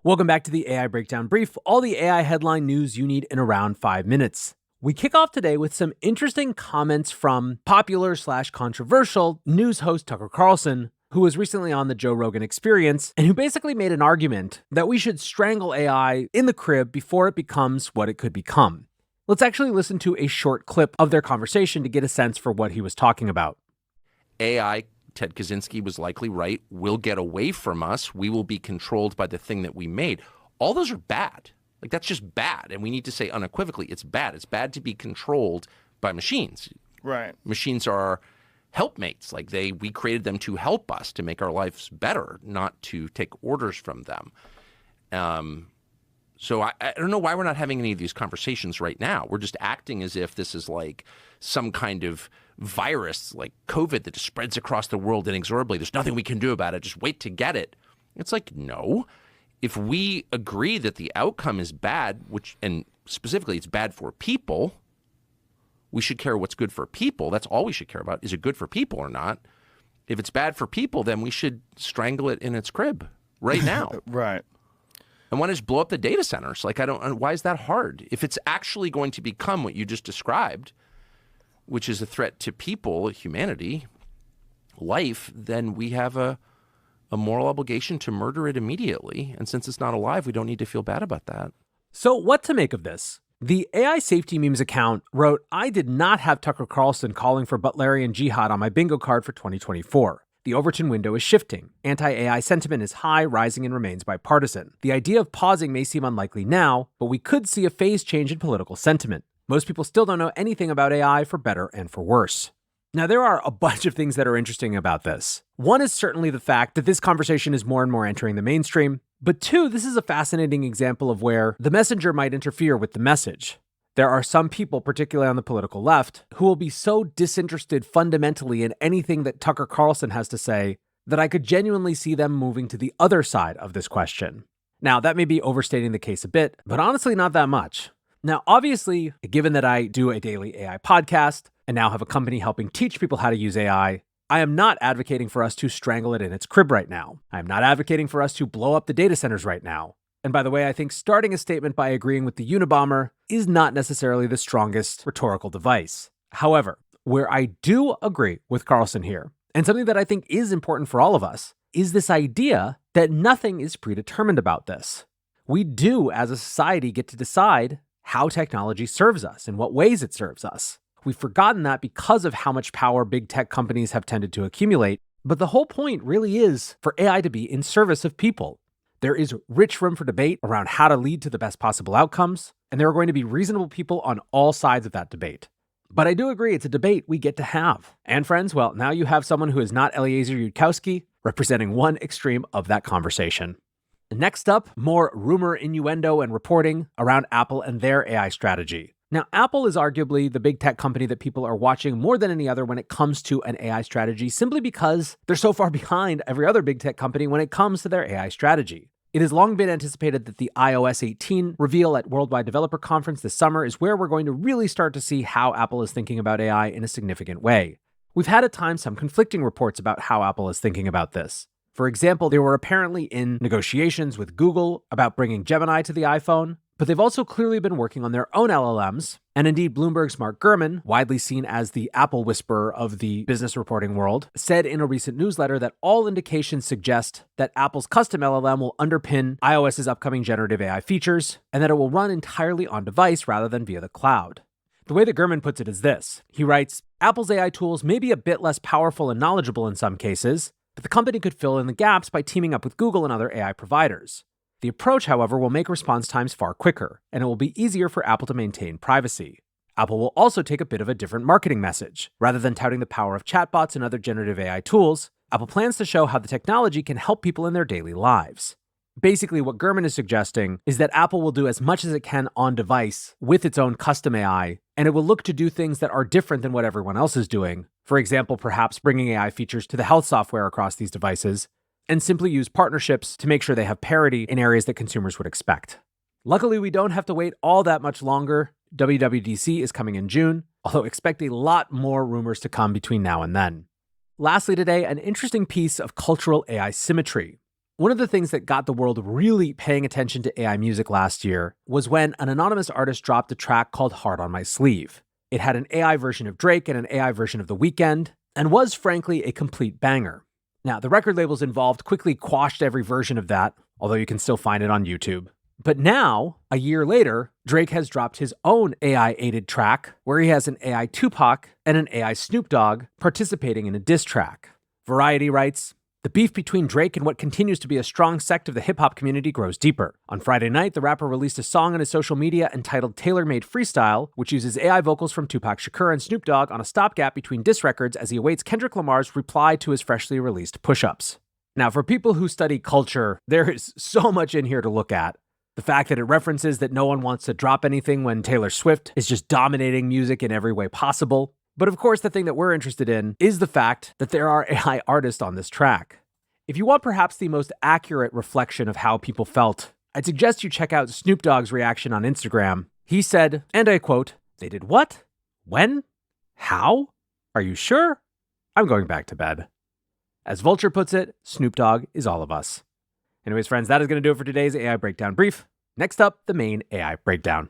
Welcome back to the AI Breakdown Brief, all the AI headline news you need in around 5 minutes. We kick off today with some interesting comments from popular/controversial news host Tucker Carlson, who was recently on the Joe Rogan Experience, and who basically made an argument that we should strangle AI in the crib before it becomes what it could become. Let's actually listen to a short clip of their conversation to get a sense for what he was talking about. AI, Ted Kaczynski was likely right, will get away from us. We will be controlled by the thing that we made. All those are bad. Like, that's just bad. And we need to say unequivocally, it's bad. It's bad to be controlled by machines. Right. Machines are helpmates. Like, we created them to help us, to make our lives better, not to take orders from them. So I don't know why we're not having any of these conversations right now. We're just acting as if this is like some kind of virus like COVID that just spreads across the world inexorably. There's nothing we can do about it. Just wait to get it. It's like, no. If we agree that the outcome is bad, and specifically it's bad for people, we should care what's good for people. That's all we should care about. Is it good for people or not? If it's bad for people, then we should strangle it in its crib right now. Right. And why just blow up the data centers? Like, why is that hard? If it's actually going to become what you just described, which is a threat to people, humanity, life, then we have a moral obligation to murder it immediately. And since it's not alive, we don't need to feel bad about that. So what to make of this? The AI Safety Memes account wrote, "I did not have Tucker Carlson calling for Butlerian jihad on my bingo card for 2024. The Overton window is shifting. Anti-AI sentiment is high, rising, and remains bipartisan. The idea of pausing may seem unlikely now, but we could see a phase change in political sentiment. Most people still don't know anything about AI, for better and for worse." Now, there are a bunch of things that are interesting about this. One is certainly the fact that this conversation is more and more entering the mainstream. But two, this is a fascinating example of where the messenger might interfere with the message. There are some people, particularly on the political left, who will be so disinterested fundamentally in anything that Tucker Carlson has to say that I could genuinely see them moving to the other side of this question. Now, that may be overstating the case a bit, but honestly not that much. Now, obviously, given that I do a daily AI podcast and now have a company helping teach people how to use AI, I am not advocating for us to strangle it in its crib right now. I am not advocating for us to blow up the data centers right now. And by the way, I think starting a statement by agreeing with the Unabomber is not necessarily the strongest rhetorical device. However, where I do agree with Carlson here, and something that I think is important for all of us, is this idea that nothing is predetermined about this. We do, as a society, get to decide how technology serves us, in what ways it serves us. We've forgotten that because of how much power big tech companies have tended to accumulate. But the whole point really is for AI to be in service of people. There is rich room for debate around how to lead to the best possible outcomes, and there are going to be reasonable people on all sides of that debate. But I do agree it's a debate we get to have. And friends, well, now you have someone who is not Eliezer Yudkowsky representing one extreme of that conversation. Next up, more rumor, innuendo, and reporting around Apple and their AI strategy. Now, Apple is arguably the big tech company that people are watching more than any other when it comes to an AI strategy, simply because they're so far behind every other big tech company when it comes to their AI strategy. It has long been anticipated that the iOS 18 reveal at Worldwide Developer Conference this summer is where we're going to really start to see how Apple is thinking about AI in a significant way. We've had at times some conflicting reports about how Apple is thinking about this. For example, they were apparently in negotiations with Google about bringing Gemini to the iPhone, but they've also clearly been working on their own LLMs. And indeed, Bloomberg's Mark Gurman, widely seen as the Apple whisperer of the business reporting world, said in a recent newsletter that all indications suggest that Apple's custom LLM will underpin iOS's upcoming generative AI features, and that it will run entirely on device rather than via the cloud. The way that Gurman puts it is this. He writes, "Apple's AI tools may be a bit less powerful and knowledgeable in some cases, but the company could fill in the gaps by teaming up with Google and other AI providers. The approach, however, will make response times far quicker, and it will be easier for Apple to maintain privacy. Apple will also take a bit of a different marketing message. Rather than touting the power of chatbots and other generative AI tools, Apple plans to show how the technology can help people in their daily lives." Basically, what Gurman is suggesting is that Apple will do as much as it can on device with its own custom AI, and it will look to do things that are different than what everyone else is doing. For example, perhaps bringing AI features to the health software across these devices, and simply use partnerships to make sure they have parity in areas that consumers would expect. Luckily, we don't have to wait all that much longer. WWDC is coming in June, although expect a lot more rumors to come between now and then. Lastly today, an interesting piece of cultural AI symmetry. One of the things that got the world really paying attention to AI music last year was when an anonymous artist dropped a track called Heart on My Sleeve. It had an AI version of Drake and an AI version of The Weeknd, and was frankly a complete banger. Now, the record labels involved quickly quashed every version of that, although you can still find it on YouTube. But now, a year later, Drake has dropped his own AI-aided track, where he has an AI Tupac and an AI Snoop Dogg participating in a diss track. Variety writes, "The beef between Drake and what continues to be a strong sect of the hip-hop community grows deeper. On Friday night, the rapper released a song on his social media entitled Tailor-Made Freestyle, which uses AI vocals from Tupac Shakur and Snoop Dogg on a stopgap between diss records as he awaits Kendrick Lamar's reply to his freshly released Push-Ups." Now, for people who study culture, there is so much in here to look at. The fact that it references that no one wants to drop anything when Taylor Swift is just dominating music in every way possible. But of course, the thing that we're interested in is the fact that there are AI artists on this track. If you want perhaps the most accurate reflection of how people felt, I'd suggest you check out Snoop Dogg's reaction on Instagram. He said, and I quote, "They did what? When? How? Are you sure? I'm going back to bed." As Vulture puts it, Snoop Dogg is all of us. Anyways, friends, that is going to do it for today's AI Breakdown Brief. Next up, the main AI Breakdown.